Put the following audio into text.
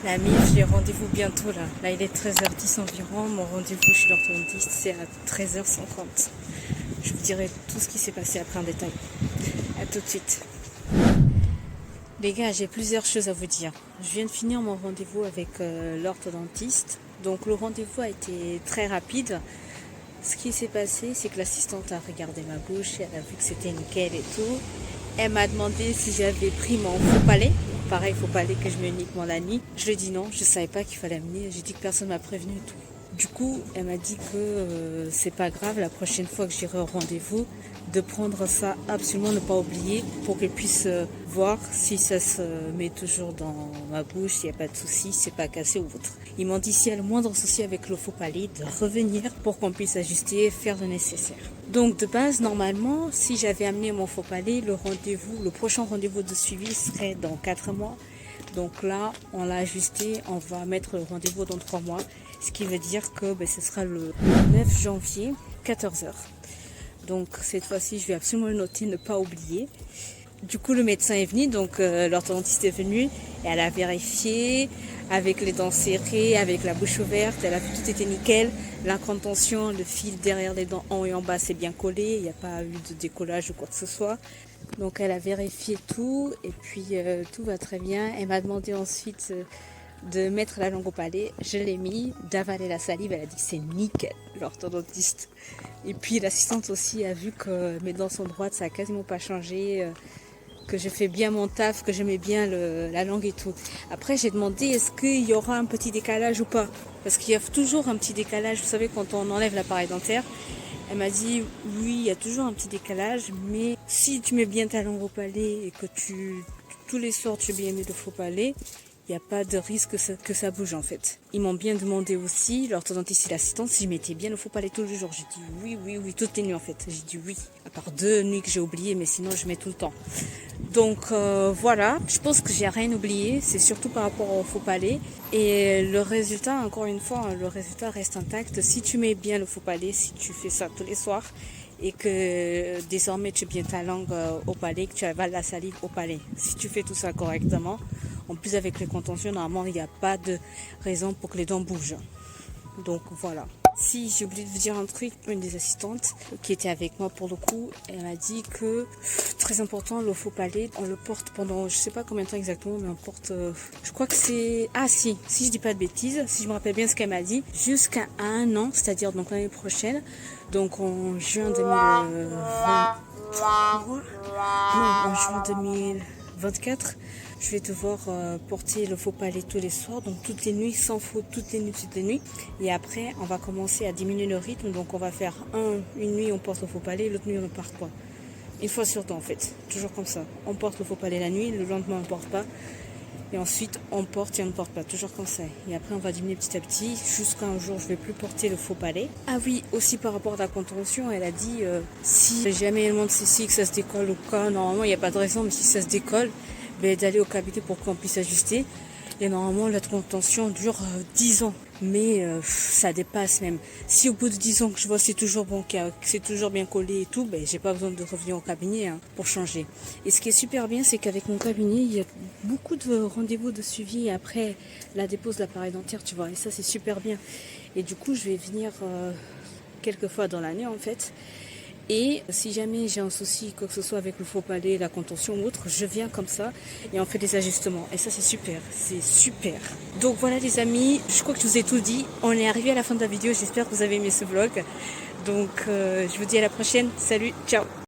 La MIF, j'ai rendez-vous bientôt là. Là, il est 13h10 environ. Mon rendez-vous chez l'orthodontiste, c'est à 13h50. Je vous dirai tout ce qui s'est passé après en détail. A tout de suite. Les gars, j'ai plusieurs choses à vous dire. Je viens de finir mon rendez-vous avec l'orthodontiste. Donc le rendez-vous a été très rapide. Ce qui s'est passé, c'est que l'assistante a regardé ma bouche, elle a vu que c'était nickel et tout. Elle m'a demandé si j'avais pris mon faux palais. Pareil, faux palais que je mets uniquement la nuit. Je lui ai dit non, je ne savais pas qu'il fallait amener. J'ai dit que personne m'a prévenu et tout. Du coup, elle m'a dit que c'est pas grave, la prochaine fois que j'irai au rendez-vous, de prendre ça, absolument ne pas oublier, pour qu'elle puisse voir si ça se met toujours dans ma bouche, s'il n'y a pas de souci, si c'est pas cassé ou autre. Ils m'ont dit s'il y a le moindre souci avec le faux palais, de revenir pour qu'on puisse ajuster et faire le nécessaire. Donc de base, normalement, si j'avais amené mon faux palais, le prochain rendez-vous de suivi serait dans 4 mois. Donc là, on l'a ajusté, on va mettre le rendez-vous dans 3 mois. Ce qui veut dire que ce sera le 9 janvier, 14h. Donc cette fois-ci, je vais absolument le noter, ne pas oublier. Du coup, le médecin est venu, donc l'orthodontiste est venu et elle a vérifié avec les dents serrées, avec la bouche ouverte. Elle a vu que tout était nickel. La contention, le fil derrière les dents en haut et en bas, c'est bien collé. Il n'y a pas eu de décollage ou quoi que ce soit. Donc elle a vérifié tout et puis tout va très bien. Elle m'a demandé ensuite de mettre la langue au palais, je l'ai mis, d'avaler la salive, elle a dit que c'est nickel, l'orthodontiste. Et puis l'assistante aussi a vu que mes dents sont droites, ça a quasiment pas changé, que je fais bien mon taf, que je mets bien la langue et tout. Après j'ai demandé est-ce qu'il y aura un petit décalage ou pas, parce qu'il y a toujours un petit décalage, vous savez quand on enlève l'appareil dentaire. Elle m'a dit oui, il y a toujours un petit décalage, mais si tu mets bien ta langue au palais et que tous les soirs tu bien mis le faux palais, il n'y a pas de risque que ça bouge en fait. Ils m'ont bien demandé aussi, l'orthodontiste et l'assistante, si je mettais bien le faux palais tous les jours. J'ai dit oui, toutes les nuits en fait. J'ai dit oui, à part 2 nuits que j'ai oubliées, mais sinon je mets tout le temps. Donc voilà, je pense que j'ai rien oublié, c'est surtout par rapport au faux palais. Et le résultat, encore une fois, le résultat reste intact. Si tu mets bien le faux palais, si tu fais ça tous les soirs, et que désormais tu mets bien ta langue au palais, que tu avales la salive au palais. Si tu fais tout ça correctement, en plus avec les contentions, normalement il n'y a pas de raison pour que les dents bougent. Donc voilà. Si j'ai oublié de vous dire un truc, une des assistantes qui était avec moi pour le coup, elle m'a dit que très important, le faux palais, on le porte pendant je sais pas combien de temps exactement, mais on porte, je crois que c'est, si je dis pas de bêtises, si je me rappelle bien ce qu'elle m'a dit, jusqu'à 1 an, c'est-à-dire donc l'année prochaine, donc en juin 2023, non, en juin 2024, je vais devoir porter le faux palais tous les soirs, donc toutes les nuits, sans faute, toutes les nuits. Et après, on va commencer à diminuer le rythme, donc on va faire une nuit on porte le faux palais, l'autre nuit on ne porte pas. Une fois sur deux en fait, toujours comme ça. On porte le faux palais la nuit, le lendemain on ne porte pas. Et ensuite on porte et on ne porte pas, toujours comme ça. Et après on va diminuer petit à petit, jusqu'à un jour je ne vais plus porter le faux palais. Ah oui, aussi par rapport à la contention, elle a dit si jamais elle montre ici que ça se décolle ou quoi, normalement il n'y a pas de raison, mais si ça se décolle, d'aller au cabinet pour qu'on puisse ajuster. Et normalement la contention dure 10 ans, mais ça dépasse même. Si au bout de 10 ans que je vois c'est toujours bon, que c'est toujours bien collé et tout, j'ai pas besoin de revenir au cabinet pour changer. Et ce qui est super bien, c'est qu'avec mon cabinet, il y a beaucoup de rendez-vous de suivi après la dépose de l'appareil dentaire, tu vois. Et ça c'est super bien. Et du coup je vais venir quelques fois dans l'année en fait. Et si jamais j'ai un souci, quoi que ce soit avec le faux palais, la contention ou autre, je viens comme ça et on fait des ajustements. Et ça, c'est super. C'est super. Donc voilà les amis, je crois que je vous ai tout dit. On est arrivé à la fin de la vidéo. J'espère que vous avez aimé ce vlog. Donc je vous dis à la prochaine. Salut, ciao.